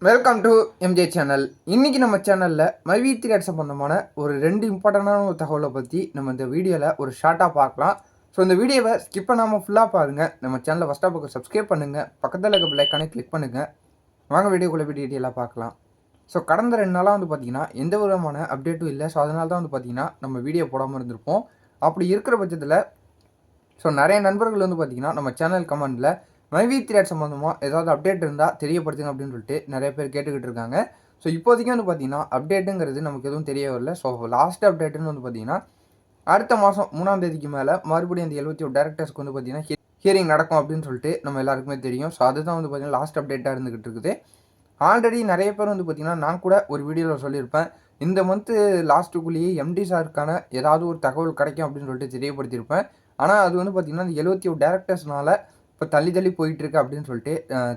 Welcome to MJ channel. இன்றைக்கி நம்ம சேனலில் மைவி3 சம்பந்தமான ஒரு 2 இம்பார்ட்டண்டான ஒரு தகவலை பற்றி நம்ம இந்த வீடியோவில் ஒரு ஷார்ட்டாக பார்க்கலாம். ஸோ இந்த வீடியோவை ஸ்கிப் பண்ணாமல் ஃபுல்லாக பாருங்கள். நம்ம சேனலை ஃபஸ்ட்டாக பக்கம் சப்ஸ்கிரைப் பண்ணுங்கள், பக்கத்தில் இருக்க பெல் ஐக்கானை கிளிக் பண்ணுங்கள். வாங்க வீடியோக்குள்ளே போய் டீட்டெயிலாக பார்க்கலாம். ஸோ கடந்த 2 நாளாக வந்து பார்த்திங்கன்னா எந்த விதமான அப்டேட்டும் இல்லை. ஸோ அதனால தான் வந்து பார்த்திங்கன்னா நம்ம வீடியோ போடாமல் இருந்திருப்போம். அப்படி இருக்கிற பட்சத்தில் ஸோ நிறைய நண்பர்கள் வந்து பார்த்திங்கன்னா நம்ம சேனல் கமெண்டில் மைவி3 சம்மந்தமாக ஏதாவது அப்டேட் இருந்தால் தெரியப்படுத்துங்க அப்படின்னு சொல்லிட்டு நிறைய பேர் கேட்டுக்கிட்டு இருக்காங்க. ஸோ இப்போதைக்கு வந்து பார்த்திங்கன்னா அப்டேட்டுங்கிறது நமக்கு எதுவும் தெரிய வரல. ஸோ லாஸ்ட் அப்டேட்டுன்னு வந்து பார்த்திங்கன்னா அடுத்த மாதம் 3ஆம் தேதிக்கு மேலே மறுபடியும் அந்த 71 டேரக்டர்ஸ்க்கு வந்து பார்த்திங்கன்னா ஹியரிங் நடக்கும் அப்படின்னு சொல்லிட்டு நம்ம எல்லாருக்குமே தெரியும். ஸோ அதுதான் வந்து பார்த்திங்கன்னா லாஸ்ட் அப்டேட்டாக இருந்துகிட்டு இருக்குது. ஆல்ரெடி நிறைய பேர் வந்து பார்த்திங்கன்னா நான் கூட ஒரு வீடியோவில் சொல்லியிருப்பேன், இந்த மந்த்து லாஸ்ட்டுக்குள்ளேயே எம்டி சாருக்கான ஏதாவது ஒரு தகவல் கிடைக்கும் அப்படின்னு சொல்லிட்டு தெரியப்படுத்தியிருப்பேன். ஆனால் அது வந்து பார்த்திங்கன்னா இந்த 71 டேரக்டர்ஸ்னால இப்போ தள்ளி போயிட்டுருக்கு அப்படின்னு சொல்லிட்டு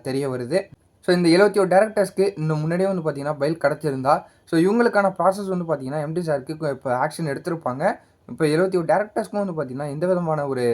தெரிய வருது. ஸோ இந்த 71 டேரக்டர்ஸ்க்கு இன்னும் முன்னாடியே வந்து பார்த்திங்கன்னா பைல் கிடச்சிருந்தா ஸோ இவங்களுக்கான ப்ராசஸ் வந்து பார்த்திங்கன்னா எம்டி சாருக்கு இப்போ ஆக்ஷன் எடுத்திருப்பாங்க. இப்போ 71 டேரக்டர்ஸ்க்கும் வந்து பார்த்திங்கன்னா எந்த விதமான ஒரு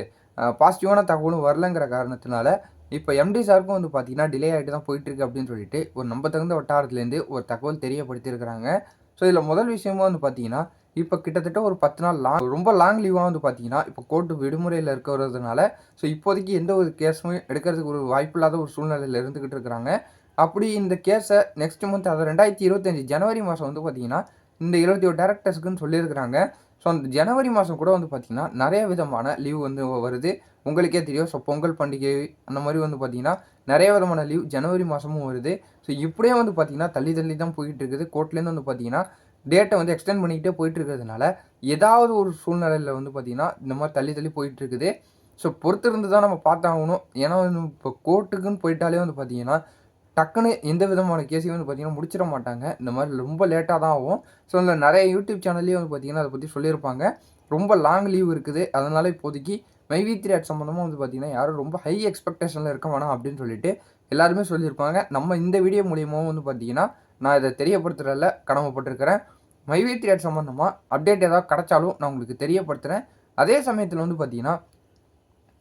பாசிட்டிவான தகவலும் வரலங்கிற காரணத்தினால இப்போ எம்டி சாருக்கும் வந்து பார்த்திங்கன்னா டிலே ஆகிட்டு தான் போயிட்டுருக்கு அப்படின்னு சொல்லிட்டு ஒரு நம்ப தகுந்த வட்டாரத்துலேருந்து ஒரு தகவல் தெரியப்படுத்தியிருக்கிறாங்க. ஸோ இதில் முதல் விஷயமா வந்து பார்த்திங்கன்னா இப்போ கிட்டத்தட்ட ஒரு 10 நாள் ரொம்ப லாங் லீவாக வந்து பார்த்தீங்கன்னா இப்போ கோர்ட்டு விடுமுறையில் இருக்கிறதுனால ஸோ இப்போதைக்கு எந்த ஒரு கேஸுமே எடுக்கிறதுக்கு ஒரு வாய்ப்பு இல்லாத ஒரு சூழ்நிலையில் இருந்துக்கிட்டு இருக்கிறாங்க. அப்படி இந்த கேஸை நெக்ஸ்ட் மந்த் அதாவது 2025 ஜனவரி மாதம் வந்து பார்த்திங்கன்னா இந்த 21 டேரக்டர்ஸுக்குன்னு சொல்லியிருக்கிறாங்க. ஸோ அந்த ஜனவரி மாதம் கூட வந்து பார்த்திங்கன்னா நிறைய விதமான லீவ் வந்து வருது. உங்களுக்கே தெரியும். ஸோ பொங்கல் பண்டிகை அந்த மாதிரி வந்து பார்த்திங்கன்னா நிறைய விதமான லீவ் ஜனவரி மாதமும் வருது. ஸோ இப்படியே வந்து பார்த்திங்கன்னா தள்ளி தான் போயிட்டு இருக்குது. கோர்ட்லேருந்து வந்து பார்த்திங்கன்னா டேட்டை வந்து எக்ஸ்டெண்ட் பண்ணிக்கிட்டே போயிட்டுருக்கிறதுனால ஏதாவது ஒரு சூழ்நிலையில் வந்து பார்த்திங்கன்னா இந்த மாதிரி தள்ளி போயிட்டுருக்குது. ஸோ பொறுத்திருந்து தான் நம்ம பார்த்தாகணும். ஏன்னா இப்போ கோர்ட்டுக்குன்னு போயிட்டாலே வந்து பார்த்திங்கன்னா டக்குன்னு எந்த விதமான கேஸையும் வந்து பார்த்திங்கன்னா முடிச்சிட மாட்டாங்க. இந்த மாதிரி ரொம்ப லேட்டாக தான் ஆகும். ஸோ இந்த நிறைய யூடியூப் சேனல்லேயே வந்து பார்த்திங்கன்னா அதை பற்றி சொல்லியிருப்பாங்க. ரொம்ப லாங் லீவ் இருக்குது. அதனால் இப்போதைக்கு மைவி3 சம்மந்தமாக வந்து பார்த்திங்கன்னா யாரும் ரொம்ப ஹை எக்ஸ்பெக்டேஷனில் இருக்க வேணாம் அப்படின்னு சொல்லிட்டு எல்லாருமே சொல்லியிருப்பாங்க. நம்ம இந்த வீடியோ மூலியமாக வந்து பார்த்திங்கன்னா நான் இதை தெரியப்படுத்துறதில் கடமைப்பட்டிருக்கிறேன். மைவி3 சம்மந்தமாக அப்டேட் ஏதாவது கிடச்சாலும் நான் உங்களுக்கு தெரியப்படுத்துகிறேன். அதே சமயத்தில் வந்து பார்த்திங்கன்னா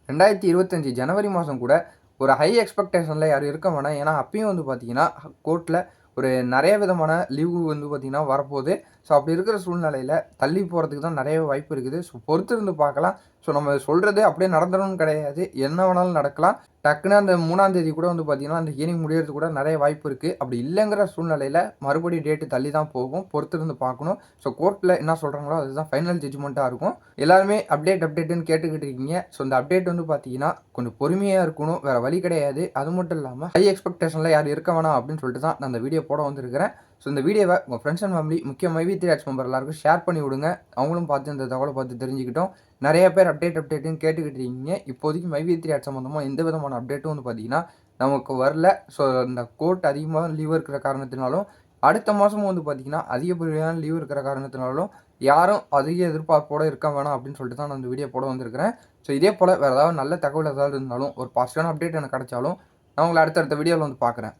2025 ஜனவரி மாதம் கூட ஒரு ஹை எக்ஸ்பெக்டேஷனில் யாரும் இருக்க வேணாம். ஏன்னா அப்பயும் வந்து பார்த்திங்கன்னா கோர்ட்டில் ஒரு நிறைய விதமான லீவு வந்து பார்த்திங்கன்னா வரப்போகுது. ஸோ அப்படி இருக்கிற சூழ்நிலையில் தள்ளி போகிறதுக்கு தான் நிறைய வாய்ப்பு இருக்குது. ஸோ பொறுத்திருந்து பார்க்கலாம். ஸோ நம்ம சொல்கிறது அப்படியே நடந்துடணும்னு கிடையாது. என்ன வேணாலும் நடக்கலாம். டக்குன்னு அந்த 3ஆம் தேதி கூட வந்து பார்த்திங்கன்னா அந்த ஹியரிங் முடியறது கூட நிறைய வாய்ப்பு இருக்குது. அப்படி இல்லைங்கிற சூழ்நிலையில் மறுபடியும் டேட்டு தள்ளி தான் போகும். பொறுத்திருந்து பார்க்கணும். ஸோ கோர்ட்டில் என்ன சொல்கிறாங்களோ அதுதான் ஃபைனல் ஜட்ஜ்மெண்ட்டாக இருக்கும். எல்லாருமே அப்டேட்டுன்னு கேட்டுக்கிட்டு இருக்கீங்க. ஸோ இந்த அப்டேட் வந்து பார்த்திங்கன்னா கொஞ்சம் பொறுமையாக இருக்கணும். வேறு வழி கிடையாது. அது மட்டும் இல்லாமல் ஹை எக்ஸ்பெக்டேஷனில் யாரும் இருக்க வேணாம் அப்படின்னு சொல்லிட்டு தான் நான் அந்த வீடியோ போட வந்திருக்கிறேன். ஸோ இந்த வீடியோவை உங்கள் ஃப்ரெண்ட்ஸ் அண்ட் ஃபேமிலி முக்கிய மைவி3 மெம்பர் எல்லாருக்கும் ஷேர் பண்ணி விடுங்க. அவங்களும் பார்த்து இந்த தகவலை பார்த்து தெரிஞ்சுக்கிட்டோம். நிறைய பேர் அப்டேட்டுன்னு கேட்டுக்கிட்டு இருக்கீங்க. இப்போதைக்கு மைவி3 சம்மந்தமாக எந்த விதமான அப்டேட்டும் வந்து பார்த்திங்கன்னா நமக்கு வரல. ஸோ இந்த கோர்ட் அதிகமாக லீவ் இருக்கிற காரணத்தினாலும் அடுத்த மாதமும் வந்து பார்த்திங்கன்னா அதிகப்படியான லீவ் இருக்கிற காரணத்தினாலும் யாரும் அதிக எதிர்பார்ப்போடு இருக்க வேணாம் அப்படின்னு சொல்லிட்டு தான் நான் இந்த வீடியோ போட வந்திருக்கிறேன். ஸோ இதே போல் வேறு ஏதாவது நல்ல தகவல் ஏதாவது இருந்தாலும் ஒரு பாசிட்டிவான அப்டேட் எனக்கு கிடைச்சாலும் நான் உங்களை அடுத்தடுத்த வீடியோவில் வந்து பார்க்குறேன்.